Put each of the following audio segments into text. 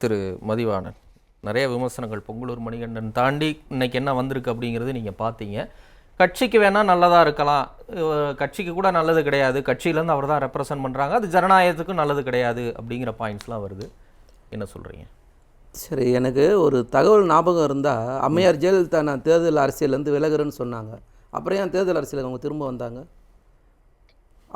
திரு மதிவாணன், நிறைய விமர்சனங்கள் பொங்கலூர் மணிகண்டன் தாண்டி இன்னைக்கு என்ன வந்திருக்கு அப்படிங்கிறது நீங்கள் பார்த்தீங்க. கட்சிக்கு வேணால் நல்லதாக இருக்கலாம், கட்சிக்கு கூட நல்லது கிடையாது, கட்சியிலேருந்து அவர் தான் ரெப்ரசன்ட் பண்ணுறாங்க, அது ஜனநாயகத்துக்கும் நல்லது கிடையாது அப்படிங்கிற பாயிண்ட்ஸ்லாம் வருது. என்ன சொல்கிறீங்க? சரி, எனக்கு ஒரு தகவல் ஞாபகம் இருந்தால், அம்மையார் ஜெயலலிதா நான் தேர்தல் அரசியலேருந்து விலகுறேன்னு சொன்னாங்க. அப்புறம் ஏன் தேர்தல் அரசியலுக்கு அவங்க திரும்ப வந்தாங்க?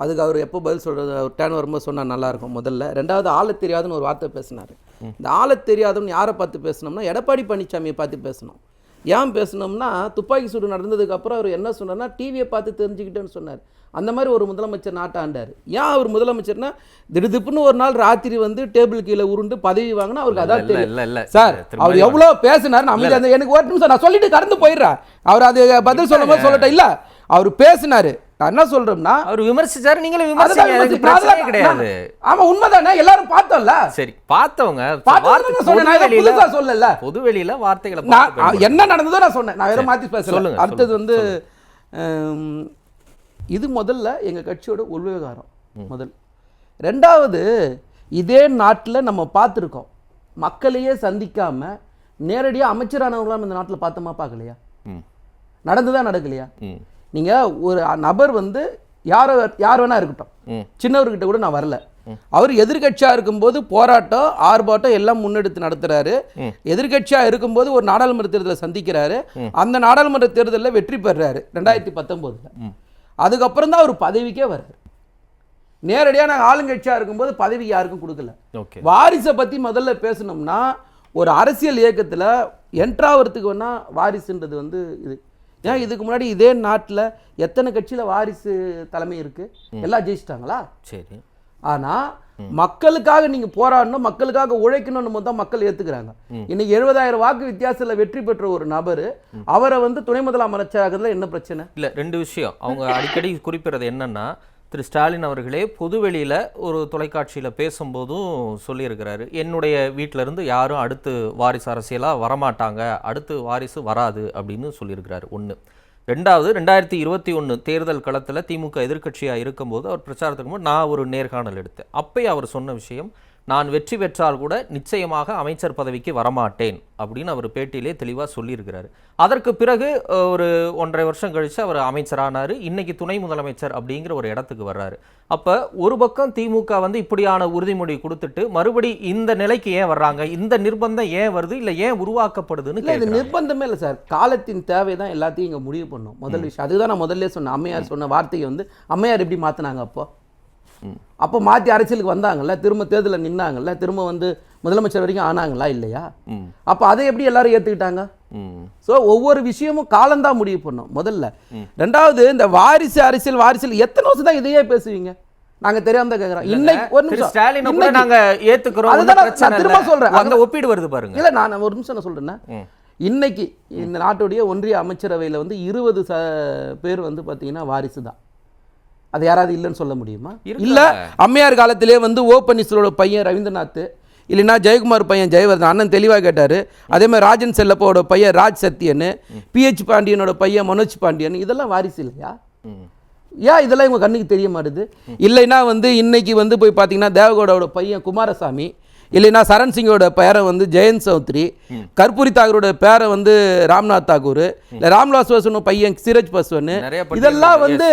அதுக்கு அவர் எப்போ பதில் சொல்கிறது? அவர் டேன் வரும்போது சொன்னால் நல்லாயிருக்கும். முதல்ல. ரெண்டாவது, ஆள தெரியாதுன்னு ஒரு வார்த்தை பேசினார். இந்த ஆள தெரியாதுன்னு யாரை பார்த்து பேசினோம்னா எடப்பாடி பழனிசாமியை பார்த்து பேசணும். ஏன் பேசணும்னா, துப்பாக்கி சூடு நடந்ததுக்கப்புறம் அவர் என்ன சொன்னார்னா, டிவியை பார்த்து தெரிஞ்சுக்கிட்டேன்னு சொன்னார். அந்த மாதிரி ஒரு முதலமைச்சர் நாட்டை ஆண்டார். ஏன் அவர் முதலமைச்சர்னா, திடுதிப்புன்னு ஒரு நாள் ராத்திரி வந்து டேபிள் கீழே உருண்டு பதவி வாங்கினா அவருக்கு அதான் தெரியும். சார், அவர் எவ்வளோ பேசினார், அமைதி. எனக்கு ஒரு நிமிஷம் நான் சொல்லிட்டு கடந்து போயிடுறேன். அவர் அது பதில் சொல்லும் போது சொல்லட்டும். இல்லை, அவர் பேசினாரு. நான் என்ன சொல்றேன்னா, அவர் விமர்சிச்சாரு, நீங்களும் விமர்சிக்க கிடையாது. ஆமா, உண்மைதானே, எல்லாரும் பார்த்தோம்ல. சரி, பார்த்தவங்க சொல்லல, பொதுவெளியில வார்த்தைகளை என்ன நடந்ததோ நான் சொன்னேன். நான் வேற மாத்தி பேசல. அடுத்தது வந்து இது முதல்ல எங்க கட்சியோட உள்விவகாரம் முதல். ரெண்டாவது, இதே நாட்டில் நம்ம பார்த்துருக்கோம், மக்களையே சந்திக்காம நேரடியாக அமைச்சரானவங்களாம் இந்த நாட்டில் பார்த்தோமா பார்க்கலையா? நடந்துதான் நடக்கலையா? நீங்க ஒரு நபர் வந்து யார் வேணா இருக்கட்டும், சின்னவர்கிட்ட கூட நான் வரல, அவர் எதிர்கட்சியா இருக்கும்போது போராட்டம் ஆர்ப்பாட்டம் எல்லாம் முன்னெடுத்து நடத்துறாரு. எதிர்கட்சியா இருக்கும்போது ஒரு நாடாளுமன்ற தேர்தலை சந்திக்கிறாரு. அந்த நாடாளுமன்ற தேர்தலில் வெற்றி பெறாரு 2019. அதுக்கப்புறம் தான் அவர் பதவிக்கே வர்றாரு. நேரடியாக நாங்கள் ஆளுங்கட்சியா இருக்கும்போது பதவி யாருக்கும் கொடுக்கல. வாரிசை பத்தி முதல்ல பேசணும்னா, ஒரு அரசியல் இயக்கத்தில் என்ட்ராவதுக்கு வேணா வாரிசுன்றது வந்து இது. ஏன் இதுக்கு முன்னாடி இதே நாட்டில் எத்தனை கட்சியில் வாரிசு தலைமை இருக்கு? எல்லாம் ஜெயிச்சிட்டாங்களா? சரி. ஆனால் மக்களுக்காக நீங்கள் போராடணும், மக்களுக்காக உழைக்கணும்னு தான் மக்கள் ஏற்றுக்கிறாங்க. இன்னைக்கு 70,000 வாக்கு வித்தியாசத்தில் வெற்றி பெற்ற ஒரு நபர், அவரை வந்து துணை முதலமைச்சராகிறதுல என்ன பிரச்சனை? இல்லை, ரெண்டு விஷயம் அவங்க அடிக்கடி குறிப்பிடுறது என்னன்னா, திரு ஸ்டாலின் அவர்களே பொதுவெளியில் ஒரு தொலைக்காட்சியில் பேசும்போதும் சொல்லியிருக்கிறாரு, என்னுடைய வீட்டிலேருந்து யாரும் அடுத்து வாரிசு அரசியலாக வரமாட்டாங்க, அடுத்து வாரிசு வராது அப்படின்னு சொல்லியிருக்கிறாரு. ஒன்று. ரெண்டாவது, 2021 தேர்தல் களத்தில் திமுக எதிர்க்கட்சியாக இருக்கும்போது அவர் பிரச்சாரத்துக்கு முன்பு நான் ஒரு நேர்காணல் எடுத்தேன். அப்பயே அவர் சொன்ன விஷயம், நான் வெற்றி பெற்றால் கூட நிச்சயமாக அமைச்சர் பதவிக்கு வரமாட்டேன் அப்படின்னு அவர் பேட்டியிலே தெளிவாக சொல்லியிருக்கிறாரு. அதற்கு பிறகு ஒரு 1.5 வருஷம் கழித்து அவர் அமைச்சரானார். இன்னைக்கு துணை முதலமைச்சர் அப்படிங்கிற ஒரு இடத்துக்கு வர்றாரு. அப்போ ஒரு பக்கம் திமுக வந்து இப்படியான உறுதிமொழி கொடுத்துட்டு மறுபடி இந்த நிலைக்கு ஏன் வர்றாங்க? இந்த நிர்பந்தம் ஏன் வருது, இல்லை ஏன் உருவாக்கப்படுதுன்னு? இது நிர்பந்தமே இல்லை சார், காலத்தின் தேவை தான் எல்லாத்தையும் இங்கே முடிவு பண்ணும். முதல் விஷயம் அதுதான். நான் முதல்ல சொன்னேன், அம்மையார் சொன்ன வார்த்தையை வந்து அம்மையார் எப்படி மாற்றினாங்க? அப்போ மாற்றி அரசியலுக்கு வந்தாங்கல்ல, திரும்ப தேர்தலில் நின்னாங்கல்ல, திரும்ப வந்து முதலமைச்சர் வரைக்கும் ஆனாங்களா இல்லையா? அப்போ அதை எப்படி எல்லாரும் ஏற்றுக்கிட்டாங்க? ஸோ ஒவ்வொரு விஷயமும் காலம்தான் முடிவு பண்ணும் முதல்ல. ரெண்டாவது, இந்த வாரிசு அரசியல் எத்தனை வருஷம் தான் இதையே பேசுவீங்க? நாங்க தெரியாம தான் கேக்குறோம். இன்னைக்கு ஒரு நிமிஷம், ஸ்டாலின் கூட நாங்க ஏத்துக்குறோம், நான் திரும்ப சொல்றேன், அந்த ஒப்பீடு வருது பாருங்க. இல்ல, நான் ஒரு நிமிஷம் சொல்றேன். இன்னைக்கு இந்த நாட்டுடைய ஒன்றிய அமைச்சரவையில் வந்து 20 பேர் வந்து பார்த்தீங்கன்னா வாரிசு தான். அது யாராவது இல்லைன்னு சொல்ல முடியுமா? இல்லை, அம்மையார் காலத்திலே வந்து ஓ பன்னீர்செல்வரோட பையன் ரவீந்திரநாத், இல்லைன்னா ஜெயக்குமார் பையன் ஜெயவர்தன், அண்ணன் தெளிவாக கேட்டார். அதே மாதிரி ராஜன் செல்லப்பாவோட பையன் ராஜ் சத்யன், PH பாண்டியனோட பையன் மனோஜ் பாண்டியன், இதெல்லாம் வாரிசு இல்லையா? ஏன் இதெல்லாம் இவங்க கண்ணுக்கு தெரிய மாட்டுது? இல்லைன்னா வந்து இன்னைக்கு வந்து போய் பார்த்தீங்கன்னா தேவகவுடாவோட பையன் குமாரசாமி, இல்லைன்னா சரண் சிங்கோட பேரை வந்து ஜெயந்த் சௌத்ரி, கற்பூரி தாகூரோட பேரை வந்து ராம்நாத் தாகூர், இல்லை ராம்விலாஸ் பாஸ்வான் பையன் சிரஜ் பாஸ்வான், இதெல்லாம் வந்து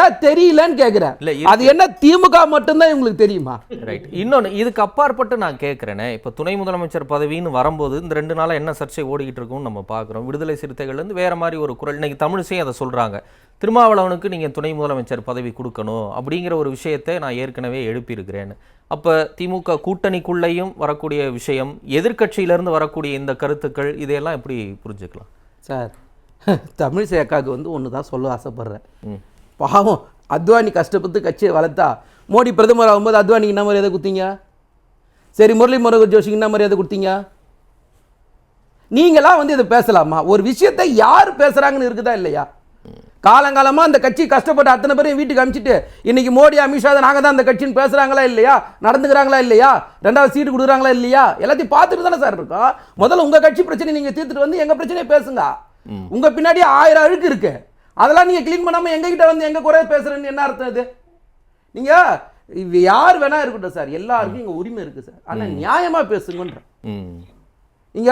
ஏன் தெரியலன்னு கேட்குறேன். அது என்ன திமுக மட்டும்தான் இவங்களுக்கு தெரியுமா? ரைட். இன்னொன்று, இதுக்கு அப்பாற்பட்டு நான் கேட்குறேனே, இப்போ துணை முதலமைச்சர் பதவின்னு வரும்போது இந்த 2 நாளாக என்ன சர்ச்சை ஓடிக்கிட்டு இருக்குன்னு நம்ம பார்க்குறோம். விடுதலை சிறுத்தைகள்லேருந்து வேற மாதிரி ஒரு குரல், இன்னைக்கு தமிழிசையும் அதை சொல்கிறாங்க, திருமாவளவனுக்கு நீங்கள் துணை முதலமைச்சர் பதவி கொடுக்கணும் அப்படிங்கிற ஒரு விஷயத்தை நான் ஏற்கனவே எழுப்பியிருக்கிறேன்னு. அப்போ திமுக கூட்டணிக்குள்ளேயும் வரக்கூடிய விஷயம், எதிர்கட்சியிலேருந்து வரக்கூடிய இந்த கருத்துக்கள், இதையெல்லாம் எப்படி புரிஞ்சுக்கலாம் சார்? தமிழிசை அக்காவுக்கு வந்து ஒன்று தான் சொல்ல ஆசைப்பட்றேன். பாவம், அத்வானி கஷ்டப்பட்டு கட்சியை வளர்த்தா, மோடி பிரதமர் ஆகும்போது அத்வானிக்கு என்ன மரியாதை கொடுத்தீங்க? சரி, முரளி மனோகர் ஜோஷிக்கு என்ன மரியாதை கொடுத்தீங்க? நீங்களாம் வந்து இதை பேசலாமா? ஒரு விஷயத்தை யார் பேசுகிறாங்கன்னு இருக்குதா இல்லையா? காலங்காலமாக அந்த கட்சி கஷ்டப்பட்டு அத்தனை பேரையும் வீட்டுக்கு அனுப்பிச்சிட்டு இன்னைக்கு மோடி அமித்ஷா நாங்கள் தான் அந்த கட்சின்னு பேசுகிறாங்களா இல்லையா? நடந்துக்கிறாங்களா இல்லையா? 2வது சீட்டு கொடுக்குறாங்களா இல்லையா? எல்லாத்தையும் பார்த்துட்டு தானே சார் இருக்கோம். முதல்ல உங்கள் கட்சி பிரச்சனை நீங்கள் தீர்த்துட்டு வந்து எங்கள் பிரச்சனையை பேசுங்க. உங்கள் பின்னாடி 1000 அழுக்கு இருக்கு, அதெல்லாம் நீங்கள் க்ளீன் பண்ணாமல் எங்ககிட்ட வந்து எங்கள் குறைய பேசுகிறேன்னு என்ன அர்த்தம்? இது நீங்கள் யார் வேணா இருக்கட்டும் சார், எல்லாருக்கும் இங்க உரிமை இருக்கு சார். ஆனா நியாயமா பேசுங்கன்ற. இங்க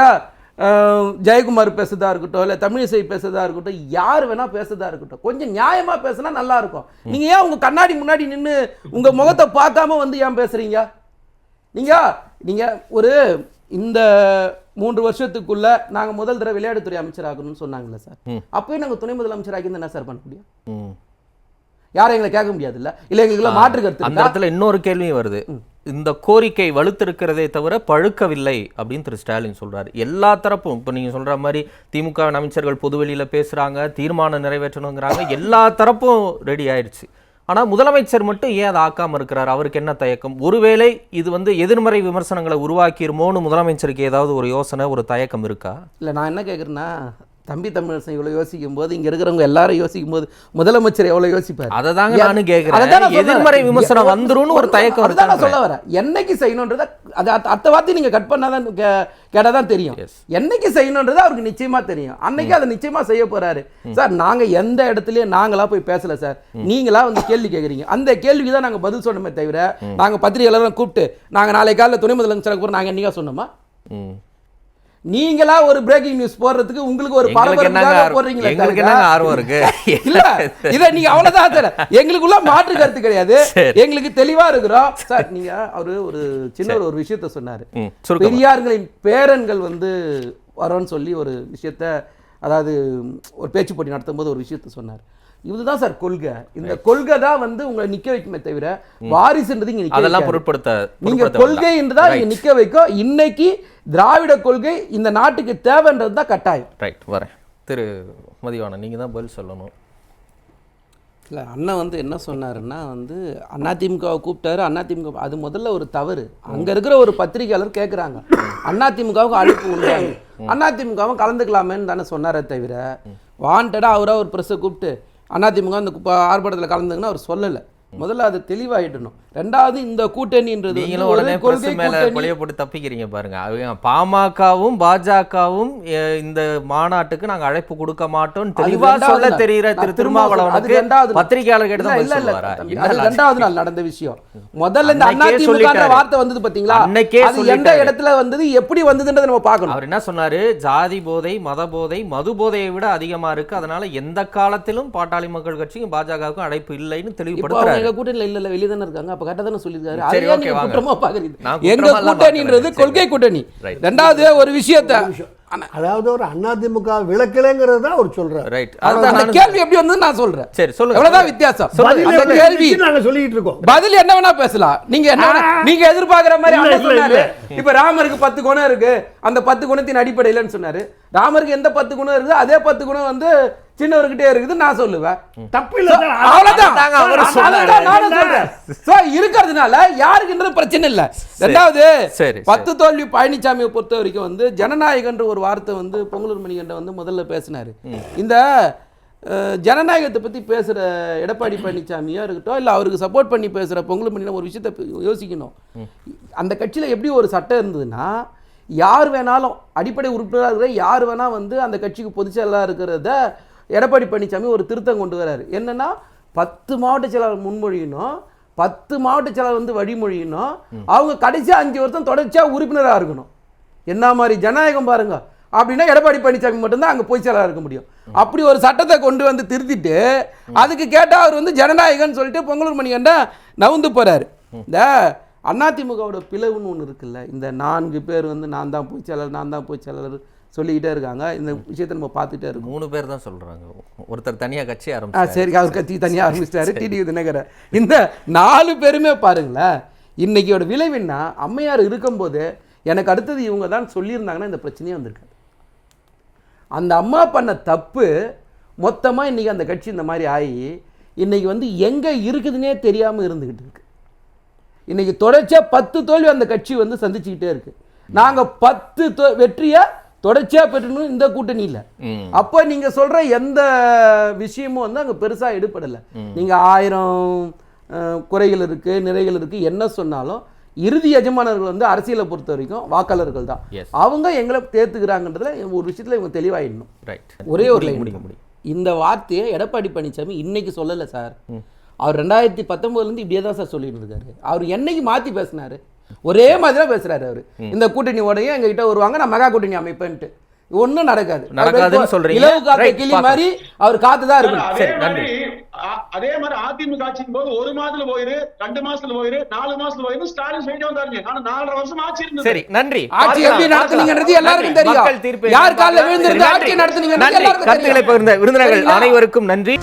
ஜெயக்குமார் பேசுறதா இருக்கட்டும், இல்ல தமிழிசை பேசுறதா இருக்கட்டும், யார் வேணா பேசுறதா இருக்கட்டும், கொஞ்சம் நியாயமா பேசினா நல்லா இருக்கும். நீங்க ஏன் உங்க கண்ணாடி முன்னாடி நின்று உங்க முகத்தை பார்க்காம வந்து ஏன் பேசுறீங்க? நீங்க ஒரு இந்த 3 வருஷத்துக்குள்ள நாங்க முதல் தடவை விளையாட்டுத்துறை அமைச்சராகணும்னு சொன்னாங்கல்ல சார், அப்பவே நாங்க துணை முதலமைச்சராகி என்ன சார் பண்ண முடியும்? யாரும் எங்களை கேட்க முடியாது இல்ல எங்களுக்கு மாற்று கருத்து. அந்த இடத்துல இன்னொரு கேள்வியும் வருது. இந்த கோரிக்கை வலுத்திருக்கிறதே தவிர பழுக்கவில்லை அப்படின்னு திரு ஸ்டாலின் சொல்றாரு. எல்லா தரப்பும் இப்போ நீங்க சொல்ற மாதிரி திமுக அமைச்சர்கள் பொதுவெளியில பேசுறாங்க, தீர்மானம் நிறைவேற்றணுங்கிறாங்க, எல்லா தரப்பும் ரெடி ஆயிடுச்சு. ஆனா முதலமைச்சர் மட்டும் ஏன் அதை ஆக்காம இருக்கிறார்? அவருக்கு என்ன தயக்கம்? ஒருவேளை இது எதிர்மறை விமர்சனங்களை உருவாக்கிருமோன்னு முதலமைச்சருக்கு ஏதாவது ஒரு யோசனை, ஒரு தயக்கம் இருக்கா? இல்ல நான் என்ன கேட்குறேன்னா, தம்பி தமிழரசன் இவ்வளவு யோசிக்கும் போது இங்க இருக்கிறவங்க எல்லாரும் யோசிக்கும் போது முதலமைச்சர் எவ்வளவு யோசிப்பார்? அதை தாங்க நானும் கேட்கிறேன். எதிர்மறை விமர்சனம் வந்துரும்னு ஒரு தயக்கம் இருக்கு. அதான் சொல்ல வரேன். என்னைக்கு செய்யணும்ன்றத அது அடுத்த வார்த்தை நீங்க கட் பண்ணாதான் கேட்டாதான் தெரியும். என்னைக்கு செய்யணும்ன்றது அவருக்கு நிச்சயமா தெரியும். அன்னைக்கு அதை நிச்சயமா செய்ய போறாரு சார். நாங்க எந்த இடத்துலயும் நாங்களா போய் பேசல சார். நீங்களா வந்து கேள்வி கேட்குறீங்க. அந்த கேள்விக்கு தான் நாங்க பதில் சொன்னோமே தவிர நாங்க பத்திரிகையாளர் கூப்பிட்டு நாங்க நாளை காலையில் துணை முதலமைச்சருக்கு போறோம் நாங்க என்னைக்கா சொன்னோமா? நீங்களா ஒரு பிரேக்கிங் நியூஸ் போடுறதுக்கு உங்களுக்கு ஒரு பரபரப்பாக போடுறீங்களா? எங்களுக்கு என்ன ஆர்வம் இருக்கு? இல்ல இத நீங்க அவ்வளவுதான் சார். எங்களுக்குள்ள மாற்று கருத்து கிடையாது. எங்களுக்கு தெளிவா இருக்கிறோம் சார். நீங்க அவரு ஒரு சின்ன ஒரு விஷயத்த சொன்னாரு. பெரியார்களின் பேரன்கள் வரோன்னு சொல்லி ஒரு விஷயத்த, அதாவது ஒரு பேச்சு போட்டி நடத்தும் போது ஒரு விஷயத்த சொன்னார். இதுதான் சார் கொள்கை. இந்த கொள்கை தான் உங்களை நிக்க வைக்குமே தவிர வாரிசுன்றது இங்க அதெல்லாம் பொருட்படுத்த நீங்க கொள்கை என்றுதான் இங்க நிக்க வைக்கும். இன்னைக்கு திராவிட கொள்கை இந்த நாட்டுக்கு தேவைன்றது தான் கட்டாயம். ரைட், வரேன். திரு மதிவாணன், நீங்க தான் பதில் சொல்லணும். இல்லை அண்ணன் என்ன சொன்னாருன்னா அதிமுகவை கூப்பிட்டாரு. அதிமுக அது முதல்ல ஒரு தவறு. அங்கே இருக்கிற ஒரு பத்திரிகையாளர் கேட்குறாங்க, அதிமுகவுக்கு அழைப்பு உண்டாங்க, அதிமுகவும் கலந்துக்கலாமேன்னு தானே சொன்னாரே தவிர வாண்டடாக அவராக ஒரு ப்ரெஸ்ஸை கூப்பிட்டு அதிமுக அந்த ஆர்ப்பாட்டத்தில் கலந்துங்கன்னா அவர் சொல்லலை. முதல்ல அது தெளிவாயிடணும். ரெண்டாவது இந்த கூட்டணின்றது போட்டு தப்பிக்கிறீங்க பாருங்க. அவங்க பாமகவும் பாஜகவும் இந்த மாநாட்டுக்கு நாங்க அழைப்பு கொடுக்க மாட்டோம் தெளிவா சொல்ல தெரியுற திரு திருமாவளவனுக்கு பத்திரிகையாளர் ரெண்டாவது நாள் நடந்த விஷயம். முதல்ல இந்த அதிமுக வார்த்தை வந்தது பாத்தீங்களா? அது எந்த இடத்துல வந்தது, எப்படி வந்ததுன்றதை நம்ம பார்க்கணும். அவர் என்ன சொன்னாரு? ஜாதி போதை, மத போதை, மது போதையை விட அதிகமா இருக்கு, அதனால எந்த காலத்திலும் பாட்டாளி மக்கள் கட்சிக்கும் பாஜகவுக்கும் அழைப்பு இல்லைன்னு தெளிவுபடுத்துறாரு. எங்க கூட்டணியில இல்ல வெளியே தானே இருக்காங்க. அப்ப கரெக்டா தானே சொல்லிருக்காரு. குற்றமா பாக்குறீங்க? எங்க கூட்டணின்றது கொள்கை கூட்டணி. ரெண்டாவது ஒரு விஷயத்தை, அதாவது ஒரு அதிமுக விளக்கலைங்கிறது தான் அவர் சொல்றாரு. ரைட், அந்த கேள்வி எப்படி வந்து நான் சொல்றேன். சரி சொல்லுங்க, எவ்வளவுதான் வித்தியாசம். அந்த கேள்வி நாங்க சொல்லிட்டு இருக்கோம். பதில் என்ன வேணா பேசலாம். நீங்க எதிர்பார்க்கிற மாதிரி சொன்னாரு. இப்ப ராமருக்கு 10 குணம் இருக்கு, அந்த 10 குணத்தின் அடிப்படையிலன்னு சொன்னாரு. ராமருக்கு எந்த 10 குணம் இருக்குது, அதே 10 குணம் சின்னவர்கிட்டே இருக்குது நான் சொல்லுவேன். தப்பு இல்ல, இருக்கிறதுனால யாருக்குன்றது பிரச்சனை இல்ல. ரெண்டாவது 10 தோல்வி பழனிசாமியை பொறுத்த வரைக்கும் ஜனநாயகன்ற ஒரு வார்த்தை பொங்கலூர் மணிகண்ட முதல்ல பேசினாரு. இந்த ஜனநாயகத்தை பத்தி பேசுற எடப்பாடி பழனிசாமியா இருக்கட்டும், இல்ல அவருக்கு சப்போர்ட் பண்ணி பேசுற பொங்கலூர் மணிகண்டன் ஒரு விஷயத்தை யோசிக்கணும். அந்த கட்சியில எப்படி ஒரு சட்டம் இருந்ததுன்னா, யார் வேணாலும் அடிப்படை உறுப்பினராக இருக்கிற யார் வேணா அந்த கட்சிக்கு பொதுச்செயலாளராக இருக்கிறத எடப்பாடி பழனிசாமி ஒரு திருத்தம் கொண்டு வராரு. என்னன்னா 10 மாவட்ட செயலாளர் முன்மொழியணும், 10 மாவட்ட செயலாளர் வழிமொழியணும், அவங்க கடைசியா 5 வருஷம் தொடர்ச்சியா உறுப்பினராக இருக்கணும். என்ன மாதிரி ஜனநாயகம் பாருங்க. அப்படின்னா எடப்பாடி பழனிசாமி மட்டும்தான் அங்க பொதுச் செயலாளர் இருக்க முடியும். அப்படி ஒரு சட்டத்தை கொண்டு திருத்திட்டு அதுக்கு கேட்டா அவர் ஜனநாயகம்னு சொல்லிட்டு பொங்கலூர் மணிகண்டன் நவுந்து போறாரு. இந்த அதிமுகவோட பிளவுன்னு ஒன்று இருக்குல்ல, இந்த 4 பேர் நான் தான் பொதுச் செயலாளர், நான் தான் பொதுச் செயலாளர் சொல்லிக்கிட்டே இருக்காங்க. இந்த விஷயத்தை நம்ம பார்த்துட்டே இருக்கோம். 3 பேர் தான் சொல்றாங்க. ஒருத்தர் தனியா கட்சி ஆரம்பிச்சாரு. சரி, அவர் கட்சி தனியா ஆரம்பிச்சிட்டாரு. டிடிவி தினகரன். இந்த 4 பேருமே பாருங்களேன், இன்னைக்கோட விளைவுன்னா அம்மையார் இருக்கும்போது எனக்கு அடுத்தது இவங்க தான் சொல்லியிருந்தாங்கன்னா இந்த பிரச்சனையே வந்திருக்காது. அந்த அம்மா பண்ண தப்பு மொத்தமா இன்னைக்கு அந்த கட்சி இந்த மாதிரி ஆகி இன்னைக்கு எங்க இருக்குதுன்னே தெரியாம இருந்துகிட்டு இருக்கு. இன்னைக்கு தொடர்ச்சியா 10 தோல்வி அந்த கட்சி சந்திச்சுக்கிட்டே இருக்கு. நாங்க 10 வெற்றியை தொடர்ச்சியா பெற்றணும் இந்த கூட்டணி இல்ல. அப்ப நீங்க சொல்ற எந்த விஷயமும் அங்க பெருசா எடுபடல. நீங்க 1000 குறைகள் இருக்கு, நிறைகள் இருக்கு, என்ன சொன்னாலும் இறுதி எஜமானர்கள் அரசியலை பொறுத்த வரைக்கும் வாக்காளர்கள் தான். அவங்க எங்களை தேர்த்துக்கிறாங்கன்றதுல ஒரு விஷயத்துல இவங்க தெளிவாயிடணும். ஒரே ஒரு லைன் முடிக்க முடியும். இந்த வார்த்தையை எடப்பாடி பழனிசாமி இன்னைக்கு சொல்லல சார். அவர் 2019 இப்படியே தான் சார் சொல்லிட்டு இருக்காரு. அவர் என்னைக்கு மாத்தி பேசினாரு? ஒரே மாதிரி தான் பேசுறாரு அவரு. இந்த கூட்டணி உடைய எங்ககிட்ட வருவாங்க, நான் மெகா கூட்டணி அமைப்பேன்ட்டு. ஒன்றும் நடக்காதுன்னு சொல்றீங்க. இலவு காத்த கிளி மாதிரி அவர் காத்துதான் இருக்கணும். அதே மாதிரி அதிமுக ஆட்சியின் போது 1 மாதத்துல போயிரு, 2 மாசத்துல போயிரு, 4 மாசத்துல போயிரு ஸ்டாலின் சொல்லிட்டு வந்தாருங்க. ஆனா 4.5 வருஷம் ஆட்சி இருந்தது. சரி, நன்றி. ஆட்சி எப்படி நடத்துனீங்கன்றது எல்லாருக்கும் தெரியும். யார் காலைல விழுந்திருந்தா ஆட்சி நடத்துனீங்கன்றது எல்லாருக்கும் தெரியும். கருத்துக்களை பகிர்ந்த விருந்தினர்கள் அனைவருக்கும் நன்றி.